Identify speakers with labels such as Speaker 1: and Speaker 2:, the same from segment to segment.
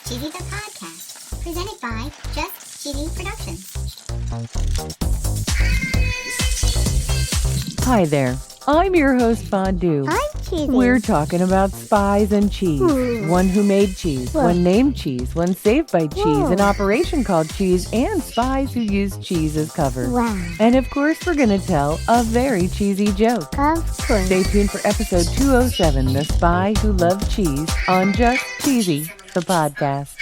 Speaker 1: Cheesy the Podcast, presented by Just Cheesy Productions.
Speaker 2: Hi there, I'm your host Fondue.
Speaker 1: I'm Cheesy.
Speaker 2: We're talking about spies and cheese. One who made cheese, one named cheese, one saved by cheese, an operation called cheese, and spies who used cheese as cover.
Speaker 1: Wow.
Speaker 2: And of course, we're going to tell a very cheesy joke.
Speaker 1: Of course.
Speaker 2: Stay tuned for episode 207, The Spy Who Loved Cheese, on Just Cheesy, the podcast.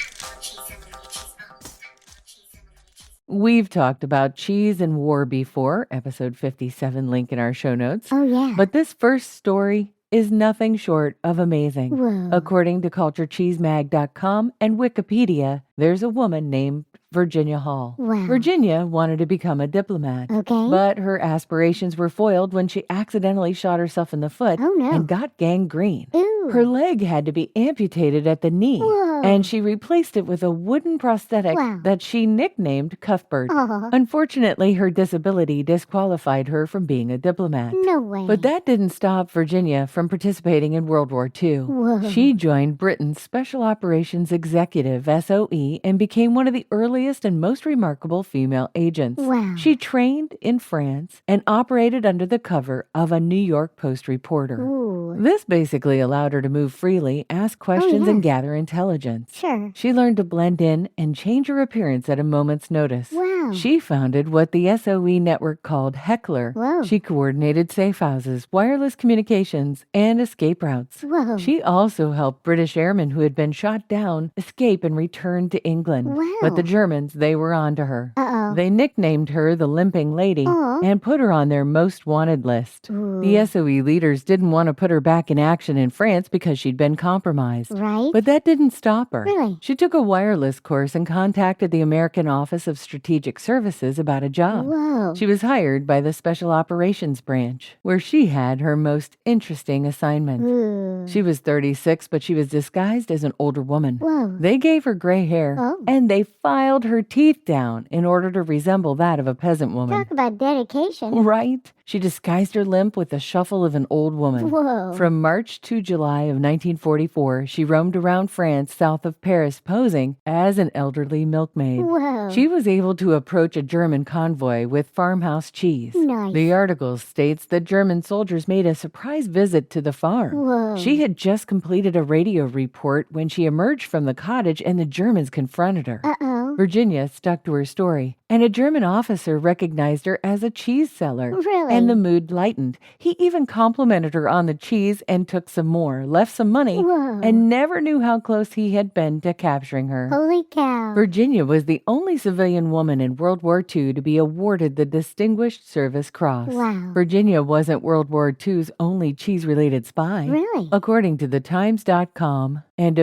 Speaker 2: We've talked about cheese and war before, episode 57, link in our show notes.
Speaker 1: Oh, yeah.
Speaker 2: But this first story is nothing short of amazing.
Speaker 1: Whoa.
Speaker 2: According to culturecheesemag.com and Wikipedia, there's a woman named Virginia Hall.
Speaker 1: Wow.
Speaker 2: Virginia wanted to become a diplomat.
Speaker 1: Okay.
Speaker 2: But her aspirations were foiled when she accidentally shot herself in the foot
Speaker 1: Oh, no.
Speaker 2: and got gangrene.
Speaker 1: Ooh.
Speaker 2: Her leg had to be amputated at the knee,
Speaker 1: Whoa.
Speaker 2: and she replaced it with a wooden prosthetic
Speaker 1: Wow.
Speaker 2: that she nicknamed Cuthbert.
Speaker 1: Aw.
Speaker 2: Unfortunately, her disability disqualified her from being a diplomat.
Speaker 1: No way.
Speaker 2: But that didn't stop Virginia from participating in World War II.
Speaker 1: Whoa.
Speaker 2: She joined Britain's Special Operations Executive, SOE, and became one of the earliest and most remarkable female agents.
Speaker 1: Wow.
Speaker 2: She trained in France and operated under the cover of a New York Post reporter.
Speaker 1: Ooh.
Speaker 2: This basically allowed her to move freely, ask questions, and gather intelligence.
Speaker 1: Sure.
Speaker 2: She learned to blend in and change her appearance at a moment's notice.
Speaker 1: Wow.
Speaker 2: She founded what the SOE network called Heckler.
Speaker 1: Whoa.
Speaker 2: She coordinated safe houses, wireless communications, and escape routes.
Speaker 1: Whoa.
Speaker 2: She also helped British airmen who had been shot down escape and return to England.
Speaker 1: Wow.
Speaker 2: But the Germans, they were on to her.
Speaker 1: Uh-oh.
Speaker 2: They nicknamed her the Limping Lady
Speaker 1: Aw.
Speaker 2: and put her on their most wanted list.
Speaker 1: Ooh.
Speaker 2: The SOE leaders didn't want to put her back in action in France because she'd been compromised.
Speaker 1: Right?
Speaker 2: But that didn't stop her.
Speaker 1: Really?
Speaker 2: She took a wireless course and contacted the American Office of Strategic Services about a job.
Speaker 1: Whoa.
Speaker 2: She was hired by the Special Operations Branch, where she had her most interesting assignment.
Speaker 1: Ooh.
Speaker 2: She was 36, but she was disguised as an older woman.
Speaker 1: Whoa.
Speaker 2: They gave her gray hair,
Speaker 1: Oh.
Speaker 2: and they filed her teeth down in order to resemble that of a peasant woman.
Speaker 1: Talk about dedication.
Speaker 2: Right? She disguised her limp with the shuffle of an old woman.
Speaker 1: Whoa.
Speaker 2: From March to July of 1944, she roamed around France south of Paris posing as an elderly milkmaid.
Speaker 1: Whoa.
Speaker 2: She was able to approach a German convoy with farmhouse cheese.
Speaker 1: Nice.
Speaker 2: The article states that German soldiers made a surprise visit to the farm.
Speaker 1: Whoa.
Speaker 2: She had just completed a radio report when she emerged from the cottage and the Germans confronted her.
Speaker 1: Uh-oh.
Speaker 2: Virginia stuck to her story, and a German officer recognized her as a cheese seller.
Speaker 1: Really?
Speaker 2: And the mood lightened. He even complimented her on the cheese and took some more, left some money,
Speaker 1: Whoa.
Speaker 2: and never knew how close he had been to capturing her.
Speaker 1: Holy cow.
Speaker 2: Virginia was the only civilian woman in World War II to be awarded the Distinguished Service Cross.
Speaker 1: Wow.
Speaker 2: Virginia wasn't World War II's only cheese-related spy.
Speaker 1: Really?
Speaker 2: According to thetimes.com and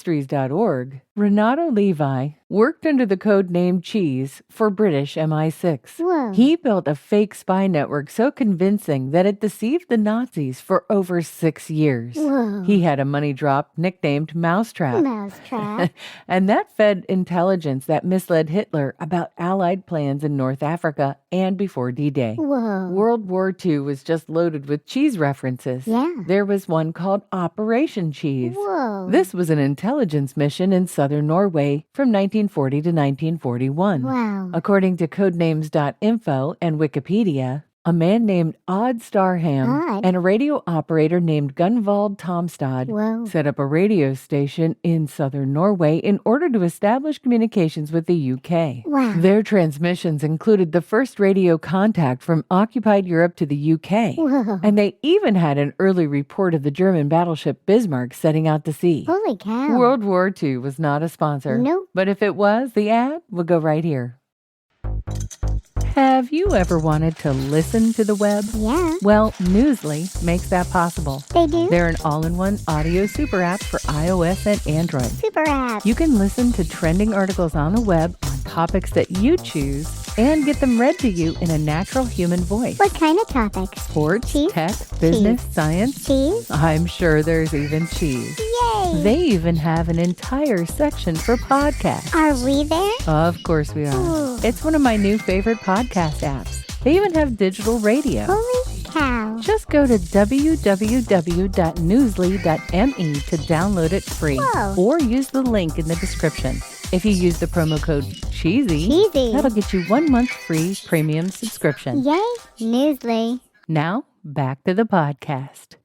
Speaker 2: obscurehistories.org, Renato Levi worked under the code name Cheese for British MI6.
Speaker 1: Whoa.
Speaker 2: He built a fake spy network so convincing that it deceived the Nazis for over 6 years.
Speaker 1: Whoa.
Speaker 2: He had a money drop nicknamed Mousetrap.
Speaker 1: Mousetrap.
Speaker 2: And that fed intelligence that misled Hitler about Allied plans in North Africa and before D-Day.
Speaker 1: Whoa.
Speaker 2: World War II was just loaded with cheese references.
Speaker 1: Yeah.
Speaker 2: There was one called Operation Cheese.
Speaker 1: Whoa.
Speaker 2: This was an intelligence mission in southern Norway from 1940 to 1941.
Speaker 1: Wow.
Speaker 2: According to codenames.info and Wikipedia, a man named Odd Starham
Speaker 1: Odd.
Speaker 2: and a radio operator named Gunvald Tomstad
Speaker 1: Whoa.
Speaker 2: set up a radio station in southern Norway in order to establish communications with the UK.
Speaker 1: Wow.
Speaker 2: Their transmissions included the first radio contact from occupied Europe to the UK.
Speaker 1: Whoa.
Speaker 2: And they even had an early report of the German battleship Bismarck setting out to sea.
Speaker 1: Holy cow.
Speaker 2: World War II was not a sponsor.
Speaker 1: Nope.
Speaker 2: But if it was, the ad would go right here. Have you ever wanted to listen to the web?
Speaker 1: Yeah.
Speaker 2: Well, Newsly makes that possible.
Speaker 1: They do?
Speaker 2: They're an all-in-one audio super app for iOS and Android.
Speaker 1: Super app.
Speaker 2: You can listen to trending articles on the web on topics that you choose and get them read to you in a natural human voice.
Speaker 1: What kind of topics?
Speaker 2: Sports,
Speaker 1: Cheese?
Speaker 2: tech, business, science.
Speaker 1: Cheese?
Speaker 2: I'm sure there's even cheese.
Speaker 1: Yay.
Speaker 2: They even have an entire section for podcasts.
Speaker 1: Are we there?
Speaker 2: Of course we are.
Speaker 1: Ooh.
Speaker 2: It's one of my new favorite podcast apps. They even have digital radio.
Speaker 1: Holy cow.
Speaker 2: Just go to www.newsly.me to download it free.
Speaker 1: Whoa.
Speaker 2: Or use the link in the description. If you use the promo code CHEESY, that'll get you 1 month free premium subscription.
Speaker 1: Yay, Newsly.
Speaker 2: Now, back to the podcast.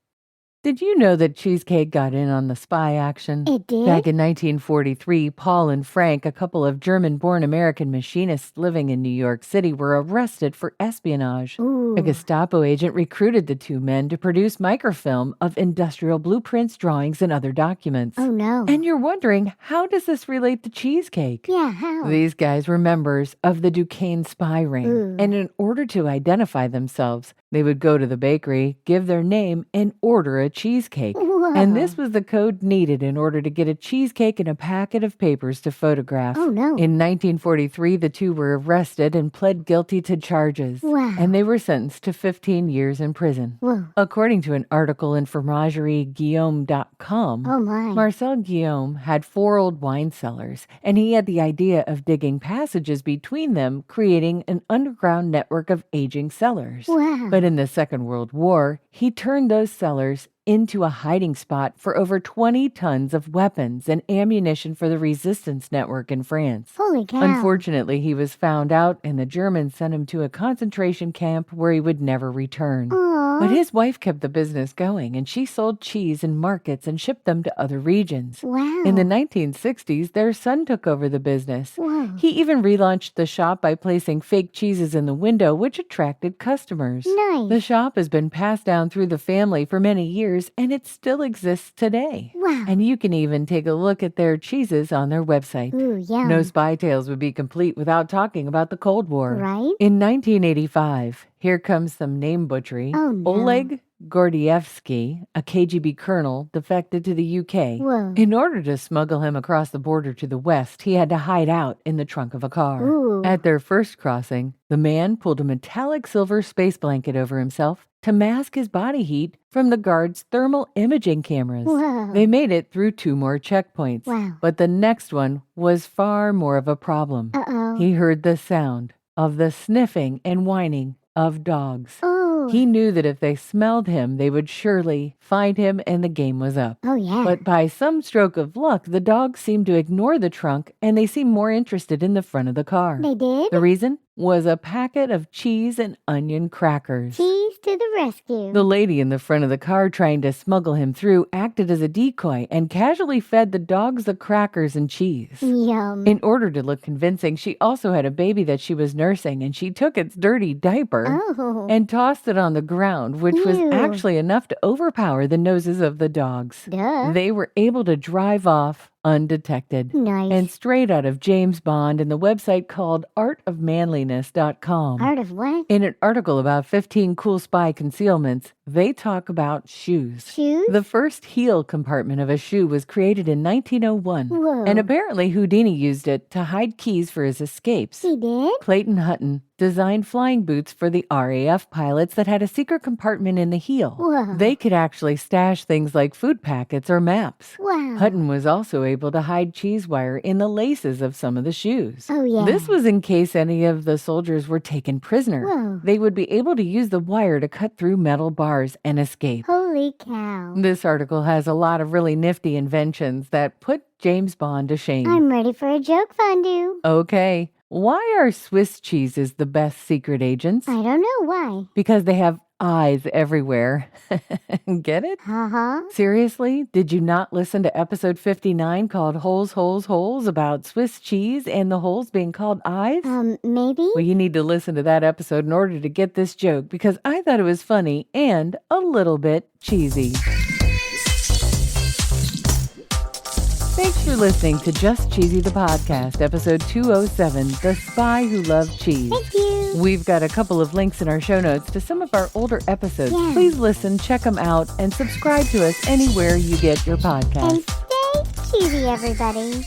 Speaker 2: Did you know that cheesecake got in on the spy action?
Speaker 1: It did?
Speaker 2: Back in 1943, Paul and Frank, a couple of German-born American machinists living in New York City, were arrested for espionage.
Speaker 1: Ooh.
Speaker 2: A Gestapo agent recruited the two men to produce microfilm of industrial blueprints, drawings, and other documents.
Speaker 1: Oh, no.
Speaker 2: And you're wondering, how does this relate to cheesecake?
Speaker 1: Yeah, how?
Speaker 2: These guys were members of the Duquesne spy ring,
Speaker 1: Ooh.
Speaker 2: and in order to identify themselves, they would go to the bakery, give their name, and order a cheesecake.
Speaker 1: Whoa.
Speaker 2: And this was the code needed in order to get a cheesecake and a packet of papers to photograph.
Speaker 1: Oh, no.
Speaker 2: In 1943, the two were arrested and pled guilty to charges.
Speaker 1: Wow.
Speaker 2: And they were sentenced to 15 years in prison.
Speaker 1: Whoa.
Speaker 2: According to an article in FromagerieGuillaume.com,
Speaker 1: Oh, my.
Speaker 2: Marcel Guillaume had 4 old wine cellars, and he had the idea of digging passages between them, creating an underground network of aging cellars.
Speaker 1: Wow.
Speaker 2: But in the Second World War, he turned those cellars into a hiding spot for over 20 tons of weapons and ammunition for the resistance network in France.
Speaker 1: Holy cow.
Speaker 2: Unfortunately, he was found out, and the Germans sent him to a concentration camp where he would never return.
Speaker 1: Aw.
Speaker 2: But his wife kept the business going, and she sold cheese in markets and shipped them to other regions.
Speaker 1: Wow.
Speaker 2: In the 1960s, their son took over the business.
Speaker 1: Whoa.
Speaker 2: He even relaunched the shop by placing fake cheeses in the window, which attracted customers.
Speaker 1: Nice.
Speaker 2: The shop has been passed down through the family for many years, and it still exists today.
Speaker 1: Wow.
Speaker 2: And you can even take a look at their cheeses on their website.
Speaker 1: Ooh, yum.
Speaker 2: No Spy Tales would be complete without talking about the Cold War.
Speaker 1: Right?
Speaker 2: In 1985, here comes some name butchery.
Speaker 1: Oh, no.
Speaker 2: Oleg Gordievsky, a KGB colonel, defected to the UK.
Speaker 1: Whoa.
Speaker 2: In order to smuggle him across the border to the west, he had to hide out in the trunk of a car.
Speaker 1: Ooh.
Speaker 2: At their first crossing, the man pulled a metallic silver space blanket over himself to mask his body heat from the guards' thermal imaging cameras.
Speaker 1: Whoa.
Speaker 2: They made it through 2 more checkpoints.
Speaker 1: Wow.
Speaker 2: But the next one was far more of a problem.
Speaker 1: Uh-oh.
Speaker 2: He heard the sound of the sniffing and whining of dogs.
Speaker 1: Oh.
Speaker 2: He knew that if they smelled him, they would surely find him and the game was up.
Speaker 1: Oh, yeah.
Speaker 2: But by some stroke of luck, the dogs seemed to ignore the trunk and they seemed more interested in the front of the car.
Speaker 1: They did?
Speaker 2: The reason was a packet of cheese and onion crackers.
Speaker 1: Cheese to the rescue.
Speaker 2: The lady in the front of the car trying to smuggle him through acted as a decoy and casually fed the dogs the crackers and cheese.
Speaker 1: Yum.
Speaker 2: In order to look convincing, she also had a baby that she was nursing, and she took its dirty diaper
Speaker 1: Oh.
Speaker 2: and tossed it on the ground, which was
Speaker 1: Ew.
Speaker 2: actually enough to overpower the noses of the dogs.
Speaker 1: Duh.
Speaker 2: They were able to drive off undetected.
Speaker 1: Nice.
Speaker 2: And straight out of James Bond and the website called artofmanliness.com.
Speaker 1: Art of what?
Speaker 2: In an article about 15 cool spy concealments, they talk about shoes.
Speaker 1: Shoes?
Speaker 2: The first heel compartment of a shoe was created in 1901.
Speaker 1: Whoa.
Speaker 2: And apparently Houdini used it to hide keys for his escapes.
Speaker 1: He did?
Speaker 2: Clayton Hutton designed flying boots for the RAF pilots that had a secret compartment in the heel.
Speaker 1: Whoa.
Speaker 2: They could actually stash things like food packets or maps.
Speaker 1: Wow.
Speaker 2: Hutton was also able to hide cheese wire in the laces of some of the shoes.
Speaker 1: Oh, yeah.
Speaker 2: This was in case any of the soldiers were taken prisoner.
Speaker 1: Whoa.
Speaker 2: They would be able to use the wire to cut through metal bars and escape.
Speaker 1: Holy cow.
Speaker 2: This article has a lot of really nifty inventions that put James Bond to shame.
Speaker 1: I'm ready for a joke, Fondue.
Speaker 2: Okay. Why are Swiss cheeses the best secret agents?
Speaker 1: I don't know why.
Speaker 2: Because they have eyes everywhere. Get it?
Speaker 1: Uh-huh.
Speaker 2: Seriously? Did you not listen to episode 59 called Holes, Holes, Holes about Swiss cheese and the holes being called eyes?
Speaker 1: Maybe?
Speaker 2: Well, you need to listen to that episode in order to get this joke because I thought it was funny and a little bit cheesy. Thanks for listening to Just Cheesy the Podcast, episode 207, The Spy Who Loved Cheese.
Speaker 1: Thank you.
Speaker 2: We've got a couple of links in our show notes to some of our older episodes.
Speaker 1: Yeah.
Speaker 2: Please listen, check them out, and subscribe to us anywhere you get your podcast.
Speaker 1: And stay cheesy, everybody.